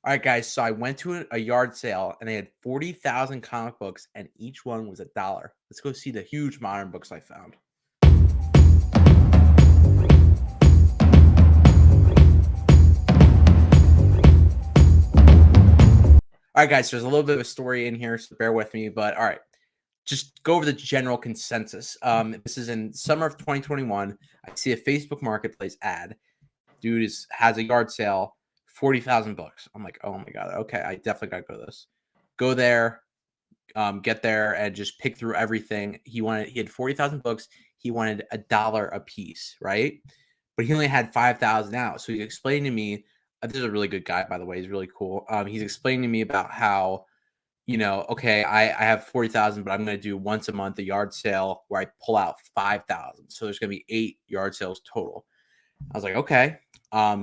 All right, guys. So I went to a yard sale and they had 40,000 comic books and each one was $1. Let's go see the huge modern books I found. All right, guys. So there's a little bit of a story in here, so bear with me. But all right, just go over the general consensus. This is in summer of 2021. I see a Facebook Marketplace ad. Dude has a yard sale, 40,000 books. I'm like, oh my god, okay, I definitely gotta go to this. Go there, get there, and just pick through everything. He had 40,000 books. He wanted $1 a piece, right? But he only had 5,000 out. So he explained to me. This is a really good guy, by the way. He's really cool. He's explaining to me about how okay, I have 40,000, but I'm going to do once a month a yard sale where I pull out 5,000. So there's going to be 8 yard sales total. I was like, okay.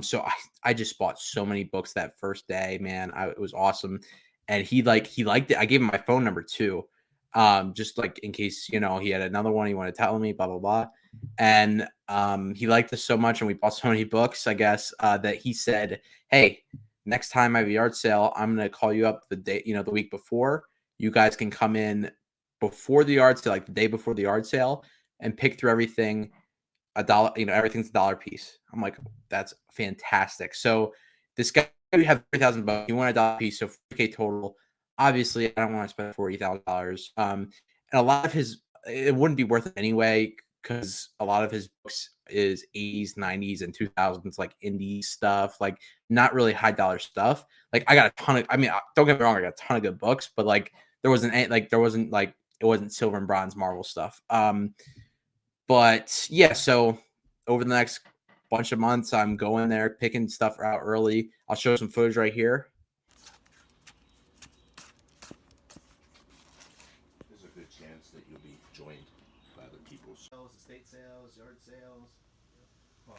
So I just bought so many books that first day, man. It was awesome. And he liked it. I gave him my phone number too. Just like in case, he had another one he wanted to tell me, blah, blah, blah. And he liked this so much and we bought so many books, I guess, that he said, hey, next time I have a yard sale, I'm gonna call you up the day, the week before. You guys can come in before the yard sale, like the day before the yard sale, and pick through everything $1, everything's $1 piece. I'm like, that's fantastic. So this guy, we have 30,000 bucks. You want $1 piece, so 40K total. Obviously, I don't want to spend $40,000. And a lot of it wouldn't be worth it anyway because a lot of his books is 80s, 90s, and 2000s, like indie stuff, like not really high dollar stuff. Like I got a ton of, I mean, don't get me wrong, I got a ton of good books, but like there wasn't like it wasn't silver and bronze Marvel stuff. But yeah, so over the next bunch of months, I'm going there, picking stuff out early. I'll show some footage right here. There's a good chance that you'll be joined by other people. Estate sales, yard sales, well,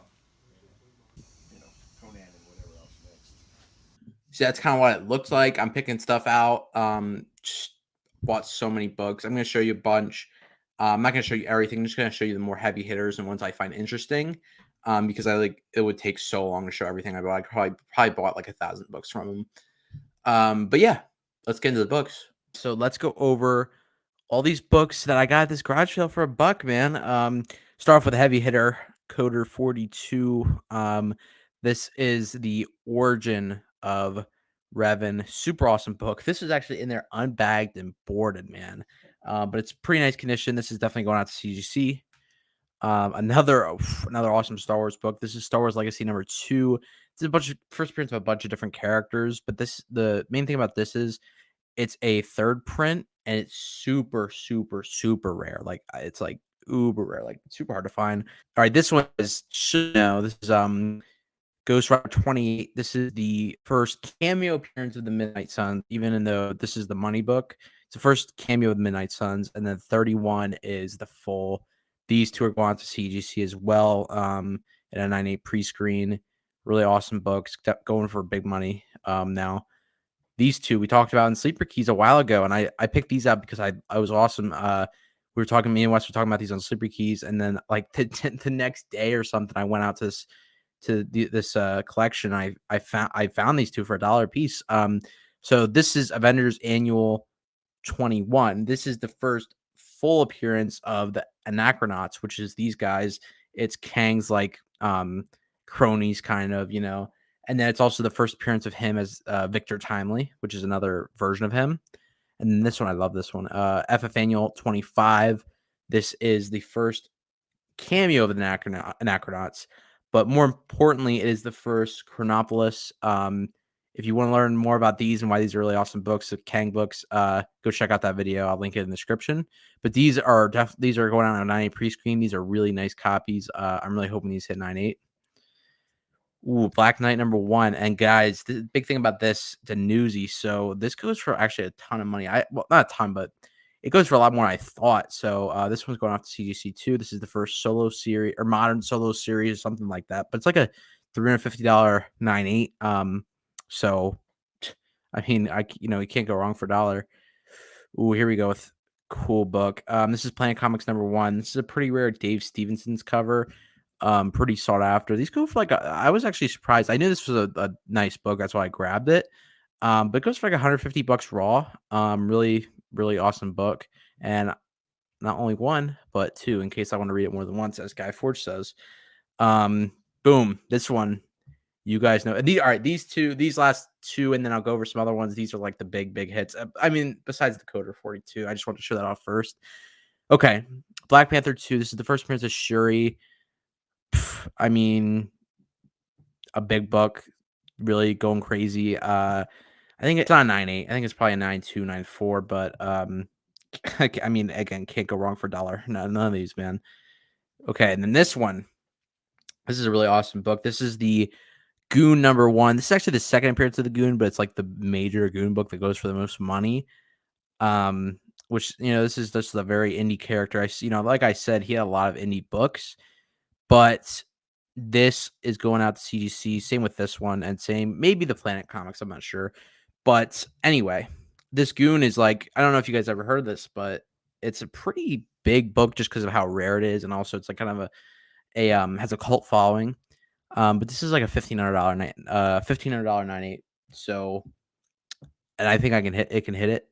Conan and whatever else next. So that's kind of what it looks like. I'm picking stuff out. Just bought so many books. I'm going to show you a bunch. I'm not going to show you everything. I'm just going to show you the more heavy hitters and ones I find interesting. Because it would take so long to show everything I bought. I probably bought like 1,000 books from them. But yeah, let's get into the books. So let's go over all these books that I got at this garage sale for $1, man. Start off with a heavy hitter, Coder 42. This is the origin of Revan. Super awesome book. This is actually in there unbagged and boarded, man. But it's pretty nice condition. This is definitely going out to CGC. Another awesome Star Wars book. This is Star Wars Legacy #2. It's a bunch of first appearance of a bunch of different characters, but the main thing about this is it's a third print and it's super, super, super rare. Like it's like uber rare, like super hard to find. All right, this one is this is Ghost Rider 28. This is the first cameo appearance of the Midnight Suns, even though this is the money book. It's the first cameo of the Midnight Suns, and then 31 is the full. These two are going out to CGC as well. At a 9.8 pre-screen. Really awesome books. Going for big money now. These two we talked about in Sleeper Keys a while ago, and I picked these up because I was awesome. We were talking, me and Wes were talking about these on Sleeper Keys, and then like the next day or something, I went out to this collection. I found these two for $1 a piece. So this is Avengers Annual 21. This is the first full appearance of the Anachronauts, which is these guys. It's Kang's like cronies, kind of, and then it's also the first appearance of him as Victor Timely, which is another version of him. And then this one, I love this one. FF Annual 25. This is the first cameo of the Anachronauts. But more importantly, it is the first Chronopolis. If you want to learn more about these and why these are really awesome books, the Kang books, go check out that video. I'll link it in the description. But these are going on a 9.8 pre-screen. These are really nice copies. I'm really hoping these hit 9.8. Ooh, Black Knight #1. And guys, the big thing about this, the newsy. So this goes for actually a ton of money. Well, not a ton, but it goes for a lot more than I thought. So this one's going off to CGC too. This is the first solo series or modern solo series, something like that. But it's like a $350 9.8. So I mean, you can't go wrong for $1. Ooh, here we go with cool book. This is Planet Comics #1. This is a pretty rare Dave Stevenson's cover. Pretty sought after. These go for like I was actually surprised. I knew this was a nice book. That's why I grabbed it. But it goes for like 150 bucks raw. Really, really awesome book. And not only one, but two, in case I want to read it more than once, as Guy Forge says. Boom. This one, you guys know. All right, these last two, and then I'll go over some other ones. These are like the big hits. I mean, besides the Coder 42, I just want to show that off first. Okay, Black Panther 2. This is the first appearance of Shuri. I mean, a big book, really going crazy. I think it's not a 9.8. I think it's probably a 9.2, 9.4. But I mean, again, can't go wrong for $1. None of these, man. Okay, and then this one. This is a really awesome book. This is the Goon #1. This is actually the second appearance of the Goon, but it's like the major Goon book that goes for the most money. Which, this is just a very indie character. Like I said, he had a lot of indie books, but this is going out to CGC. Same with this one, and same maybe the Planet Comics. I'm not sure, but anyway, this Goon is like, I don't know if you guys ever heard of this, but it's a pretty big book just because of how rare it is, and also it's like kind of has a cult following. But this is like a $1,500 night, $1,500 9.8. So, and I think it can hit it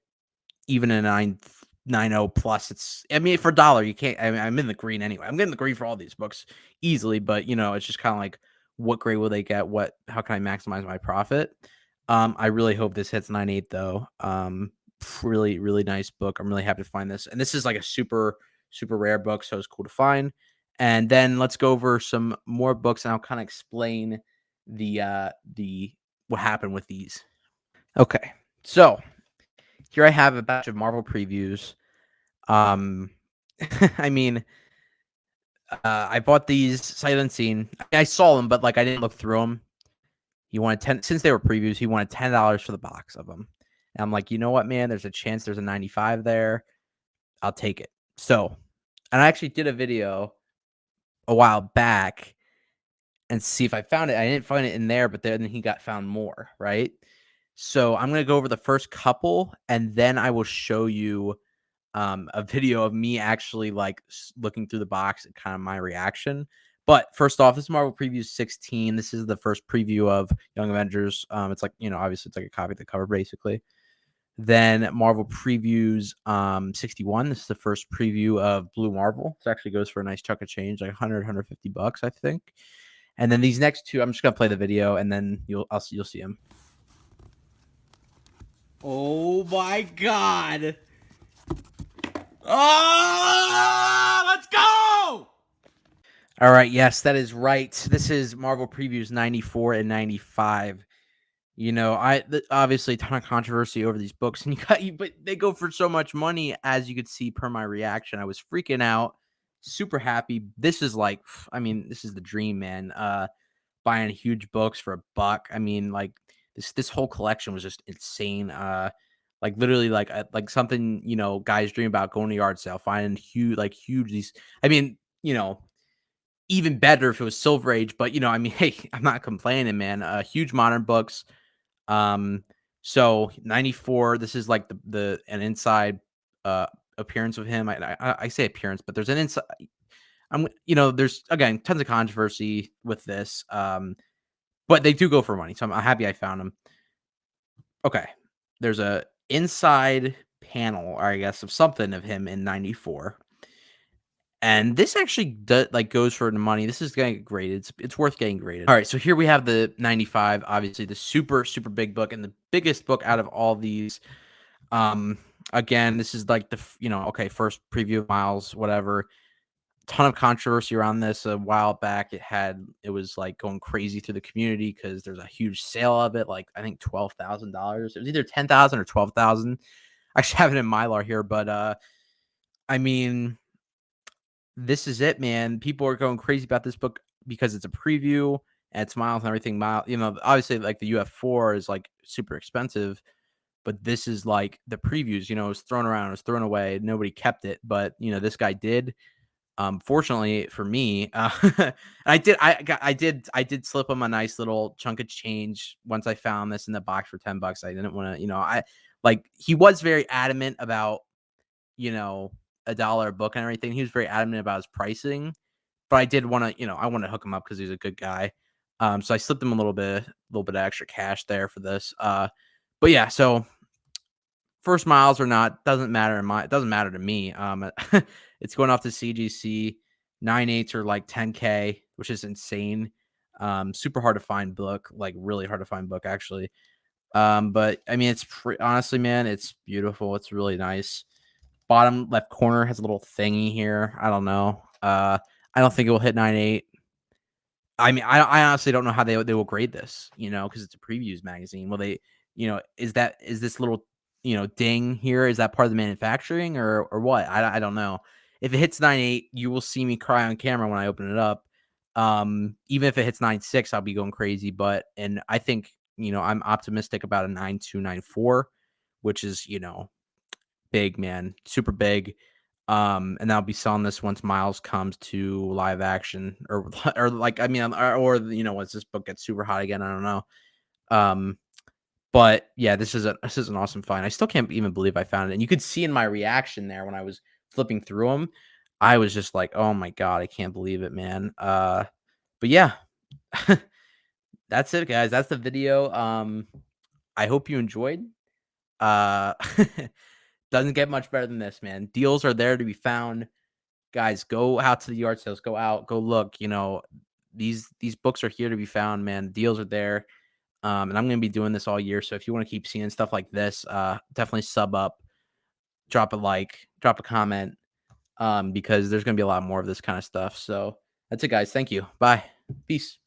even a 9.0 plus. I mean, for $1, you can't. I mean, I'm in the green anyway. I'm getting the green for all these books easily, but it's just kind of like, what grade will they get? How can I maximize my profit? I really hope this hits 9.8 though. Really, really nice book. I'm really happy to find this, and this is like a super, super rare book, so it's cool to find. And then let's go over some more books, and I'll kind of explain the what happened with these. Okay, so here I have a batch of Marvel previews. I mean, I bought these sight unseen. I saw them, but like I didn't look through them. He wanted 10 since they were previews. He wanted $10 for the box of them. And I'm like, you know what, man? There's a chance there's a 95 there. I'll take it. So, and I actually did a video a while back and see if I found it. I didn't find it in there, but then he got found more, right? So I'm gonna go over the first couple, and then I will show you a video of me actually like looking through the box and kind of my reaction. But first off, this is Marvel Previews 16. This is the first preview of Young Avengers. It's like, obviously it's like a copy of the cover basically. Then Marvel Previews 61. This is the first preview of Blue Marvel. This actually goes for a nice chunk of change, like 150 bucks, I think. And then these next two, I'm just gonna play the video and then you'll see them. Oh my god! Oh, let's go! All right, yes, that is right. This is Marvel Previews 94 and 95. Obviously a ton of controversy over these books, and but they go for so much money, as you could see per my reaction. I was freaking out, super happy. This is like, I mean, this is the dream, man. Buying huge books for $1. I mean, like this whole collection was just insane. Like literally like something, guys dream about, going to yard sale, finding huge these. I mean, even better if it was Silver Age, but I mean, hey, I'm not complaining, man. Huge modern books. So 94, this is like an inside appearance of him. I say appearance, but there's an inside. There's again tons of controversy with this. But they do go for money, so I'm happy I found them. Okay, there's a inside panel, or I guess, of something of him in 94. And this actually goes for the money. This is getting graded. It's worth getting graded. All right, so here we have the 95, obviously the super, super big book and the biggest book out of all these. Again, this is like first preview of Miles, whatever. Ton of controversy around this a while back. It was like going crazy through the community because there's a huge sale of it, like I think $12,000. It was either 10,000 or 12,000. I actually have it in Mylar here, but I mean, this is it, man. People are going crazy about this book because it's a preview and it's Miles and everything. Miles, obviously like the UF4 is like super expensive, but this is like the previews. It was thrown around, it was thrown away, nobody kept it, but this guy did. Fortunately for me, I did slip him a nice little chunk of change once I found this in the box for $10. I didn't want to, he was very adamant about, $1 a book and everything. He was very adamant about his pricing, but I did want to, I want to hook him up because he's a good guy. So I slipped him a little bit of extra cash there for this. But yeah, so first miles or not doesn't matter it doesn't matter to me. It's going off the CGC. 9.8s are like 10K, which is insane. Super hard to find book, like really hard to find book actually. But I mean, honestly, man, it's beautiful. It's really nice. Bottom left corner has a little thingy here. I don't know. I don't think it will hit 9.8. I mean, I honestly don't know how they will grade this, because it's a previews magazine. Will they, is this little, ding here? Is that part of the manufacturing or what? I don't know. If it hits 9.8, you will see me cry on camera when I open it up. Even if it hits 9.6, I'll be going crazy. And I think, I'm optimistic about a 9.2, 9.4, which is, big, man, super big. And I'll be selling this once Miles comes to live action or or like I mean or once this book gets super hot again. I don't know. But yeah, this is an awesome find. I still can't even believe I found it. And you could see in my reaction there when I was flipping through them, I was just like, oh my god, I can't believe it, man. But yeah, that's it, guys. That's the video. I hope you enjoyed. Uh Doesn't get much better than this, man. Deals are there to be found. Guys, go out to the yard sales. Go out, go look. These books are here to be found, man. Deals are there. And I'm gonna be doing this all year. So if you want to keep seeing stuff like this, definitely sub up, drop a like, drop a comment. Because there's gonna be a lot more of this kind of stuff. So that's it, guys. Thank you. Bye. Peace.